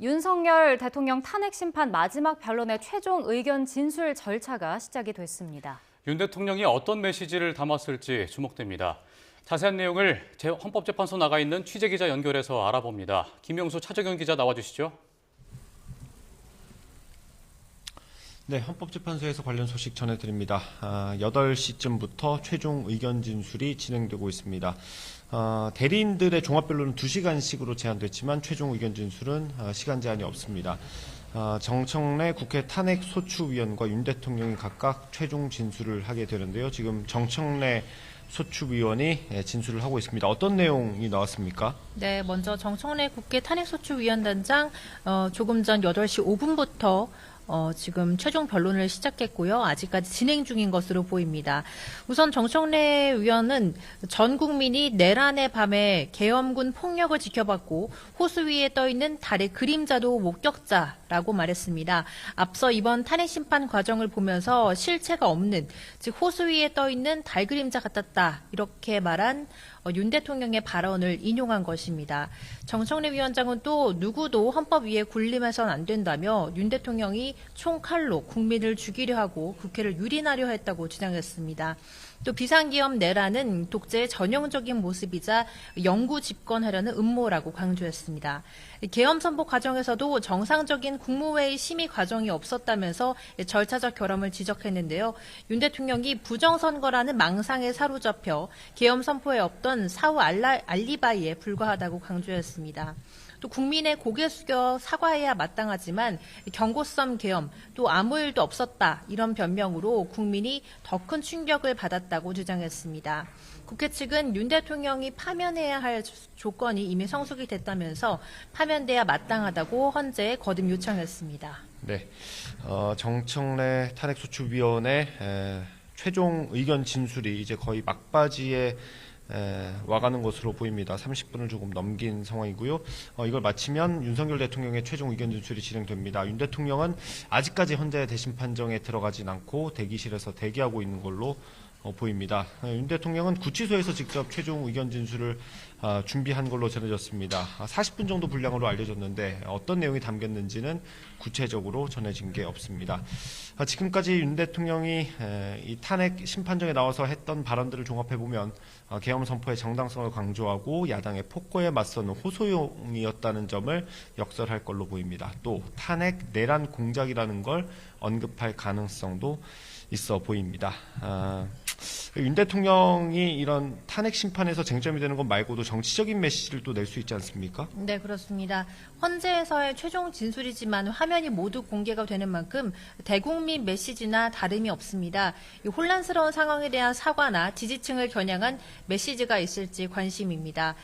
윤석열 대통령 탄핵 심판 마지막 변론의 최종 의견 진술 절차가 시작이 됐습니다. 윤 대통령이 어떤 메시지를 담았을지 주목됩니다. 자세한 내용을 헌법재판소 나가 있는 취재기자 연결해서 알아봅니다. 김영수, 차정현 기자 나와주시죠. 네, 헌법재판소에서 관련 소식 전해드립니다. 8시쯤부터 최종 의견 진술이 진행되고 있습니다. 대리인들의 종합변론은 2시간씩으로 제한됐지만 최종 의견 진술은 시간 제한이 없습니다. 정청래 국회 탄핵소추위원과 윤 대통령이 각각 최종 진술을 하게 되는데요. 지금 정청래 소추위원이 진술을 하고 있습니다. 어떤 내용이 나왔습니까? 네, 먼저 정청래 국회 탄핵소추위원단장 조금 전 8시 5분부터 지금 최종 변론을 시작했고요. 아직까지 진행 중인 것으로 보입니다. 우선 정청래 의원은 전 국민이 내란의 밤에 계엄군 폭력을 지켜봤고 호수 위에 떠있는 달의 그림자도 목격자라고 말했습니다. 앞서 이번 탄핵 심판 과정을 보면서 실체가 없는, 즉 호수 위에 떠있는 달 그림자 같았다, 이렇게 말한 윤 대통령의 발언을 인용한 것입니다. 정청래 위원장은 또 누구도 헌법 위에 군림해선 안 된다며 윤 대통령이 총칼로 국민을 죽이려 하고 국회를 유린하려 했다고 주장했습니다. 또 비상기업 내란은 독재의 전형적인 모습이자 영구 집권하려는 음모라고 강조했습니다. 계엄 선포 과정에서도 정상적인 국무회의 심의 과정이 없었다면서 절차적 결함을 지적했는데요. 윤 대통령이 부정선거라는 망상에 사로잡혀 계엄 선포에 없던 사후 알리바이에 불과하다고 강조했습니다. 또 국민의 고개 숙여 사과해야 마땅하지만 경고성 계엄, 또 아무 일도 없었다, 이런 변명으로 국민이 더 큰 충격을 받았다고 주장했습니다. 국회 측은 윤 대통령이 파면해야 할 조건이 이미 성숙이 됐다면서 파면돼야 마땅하다고 헌재에 거듭 요청했습니다. 네, 정청래 탄핵소추위원회 최종 의견 진술이 이제 거의 막바지에 와가는 것으로 보입니다. 30분을 조금 넘긴 상황이고요. 이걸 마치면 윤석열 대통령의 최종 의견 진술이 진행됩니다. 윤 대통령은 아직까지 헌재 대신 판정에 들어가진 않고 대기실에서 대기하고 있는 걸로 보입니다. 윤 대통령은 구치소에서 직접 최종 의견 진술을 준비한 걸로 전해졌습니다. 40분 정도 분량으로 알려졌는데 어떤 내용이 담겼는지는 구체적으로 전해진 게 없습니다. 지금까지 윤 대통령이 이 탄핵 심판정에 나와서 했던 발언들을 종합해보면 계엄 선포의 정당성을 강조하고 야당의 폭거에 맞서는 호소용이었다는 점을 역설할 걸로 보입니다. 또 탄핵 내란 공작이라는 걸 언급할 가능성도 있어 보입니다. 윤 대통령이 이런 탄핵 심판에서 쟁점이 되는 것 말고도 정치적인 메시지를 또 낼 수 있지 않습니까? 네, 그렇습니다. 헌재에서의 최종 진술이지만 화면이 모두 공개가 되는 만큼 대국민 메시지나 다름이 없습니다. 이 혼란스러운 상황에 대한 사과나 지지층을 겨냥한 메시지가 있을지 관심입니다.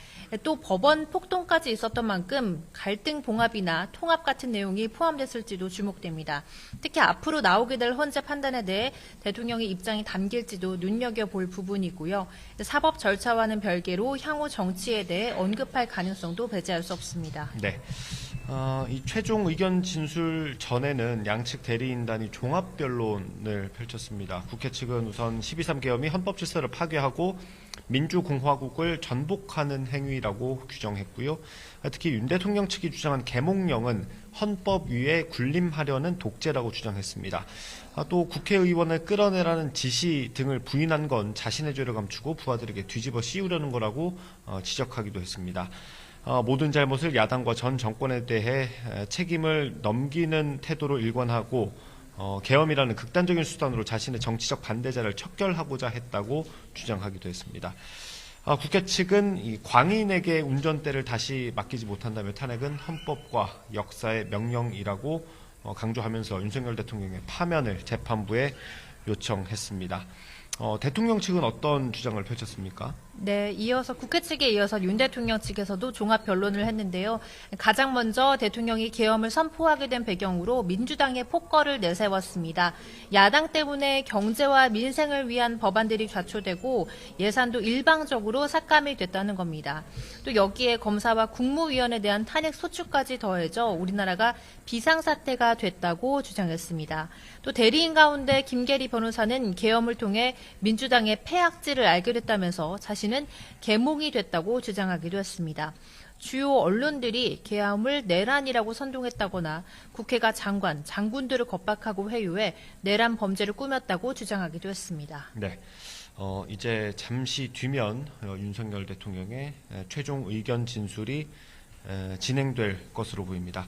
또 법원 폭동까지 있었던 만큼 갈등 봉합이나 통합 같은 내용이 포함됐을지도 주목됩니다. 특히 앞으로 나오게 될 헌재 판단에 대해 대통령의 입장이 담길지도 눈여겨볼 부분이고요. 사법 절차와는 별개로 향후 정치에 대해 언급할 가능성도 배제할 수 없습니다. 네. 이 최종 의견 진술 전에는 양측 대리인단이 종합변론을 펼쳤습니다. 국회 측은 우선 12.3 계엄이 헌법 질서를 파괴하고 민주공화국을 전복하는 행위라고 규정했고요. 특히 윤 대통령 측이 주장한 계몽령은 헌법 위에 군림하려는 독재라고 주장했습니다. 또 국회의원을 끌어내라는 지시 등을 부인한 건 자신의 죄를 감추고 부하들에게 뒤집어 씌우려는 거라고 지적하기도 했습니다. 모든 잘못을 야당과 전 정권에 대해 책임을 넘기는 태도로 일관하고 계엄이라는 극단적인 수단으로 자신의 정치적 반대자를 척결하고자 했다고 주장하기도 했습니다. 국회 측은 이 광인에게 운전대를 다시 맡기지 못한다며 탄핵은 헌법과 역사의 명령이라고 강조하면서 윤석열 대통령의 파면을 재판부에 요청했습니다. 대통령 측은 어떤 주장을 펼쳤습니까? 네, 이어서 국회 측에 이어서 윤 대통령 측에서도 종합 변론을 했는데요. 가장 먼저 대통령이 계엄을 선포하게 된 배경으로 민주당의 폭거를 내세웠습니다. 야당 때문에 경제와 민생을 위한 법안들이 좌초되고 예산도 일방적으로 삭감이 됐다는 겁니다. 또 여기에 검사와 국무위원에 대한 탄핵 소추까지 더해져 우리나라가 비상사태가 됐다고 주장했습니다. 또 대리인 가운데 김계리 변호사는 계엄을 통해 민주당의 패악질을 알게 됐다면서 자신은 계몽이 됐다고 주장하기도 했습니다. 주요 언론들이 계엄을 내란이라고 선동했다거나 국회가 장군들을 겁박하고 회유해 내란 범죄를 꾸몄다고 주장하기도 했습니다. 네. 이제 잠시 뒤면 윤석열 대통령의 최종 의견 진술이 진행될 것으로 보입니다.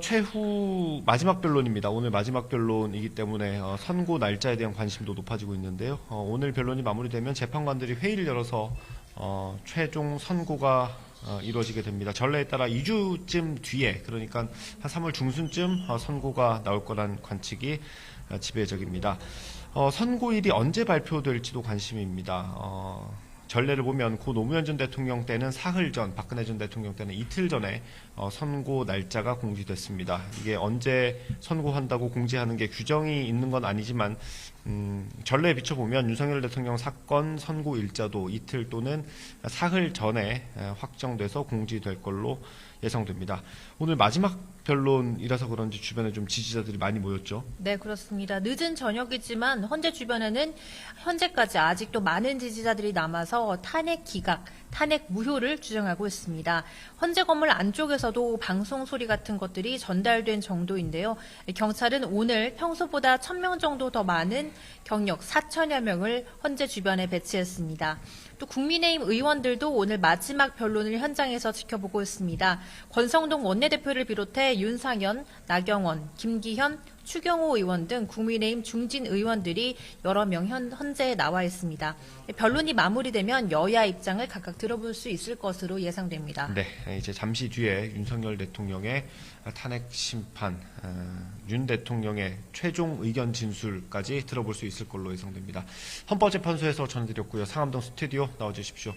최후 마지막 변론입니다. 오늘 마지막 변론이기 때문에 선고 날짜에 대한 관심도 높아지고 있는데요. 오늘 변론이 마무리되면 재판관들이 회의를 열어서 최종 선고가 이루어지게 됩니다. 전례에 따라 2주쯤 뒤에, 그러니까 한 3월 중순쯤 선고가 나올 거란 관측이 지배적입니다. 선고일이 언제 발표될지도 관심입니다. 전례를 보면 고 노무현 전 대통령 때는 사흘 전, 박근혜 전 대통령 때는 이틀 전에 선고 날짜가 공지됐습니다. 이게 언제 선고한다고 공지하는 게 규정이 있는 건 아니지만 전례에 비춰보면 윤석열 대통령 사건 선고 일자도 이틀 또는 사흘 전에 확정돼서 공지될 걸로 예상됩니다. 오늘 마지막 변론이라서 그런지 주변에 좀 지지자들이 많이 모였죠. 네, 그렇습니다. 늦은 저녁이지만 헌재 주변에는 현재까지 아직도 많은 지지자들이 남아서 탄핵 기각, 탄핵 무효를 주장하고 있습니다. 헌재 건물 안쪽에서도 방송 소리 같은 것들이 전달된 정도인데요. 경찰은 오늘 평소보다 1,000명 정도 더 많은 경력 4천여 명을 헌재 주변에 배치했습니다. 또 국민의힘 의원들도 오늘 마지막 변론을 현장에서 지켜보고 있습니다. 권성동 원내대표를 비롯해 윤상현, 나경원, 김기현, 추경호 의원 등 국민의힘 중진 의원들이 여러 명 헌재에 나와 있습니다. 변론이 마무리되면 여야 입장을 각각 들어볼 수 있을 것으로 예상됩니다. 네, 이제 잠시 뒤에 윤석열 대통령의 탄핵 심판, 윤 대통령의 최종 의견 진술까지 들어볼 수 있을 걸로 예상됩니다. 헌법재판소에서 전해드렸고요. 상암동 스튜디오 나와주십시오.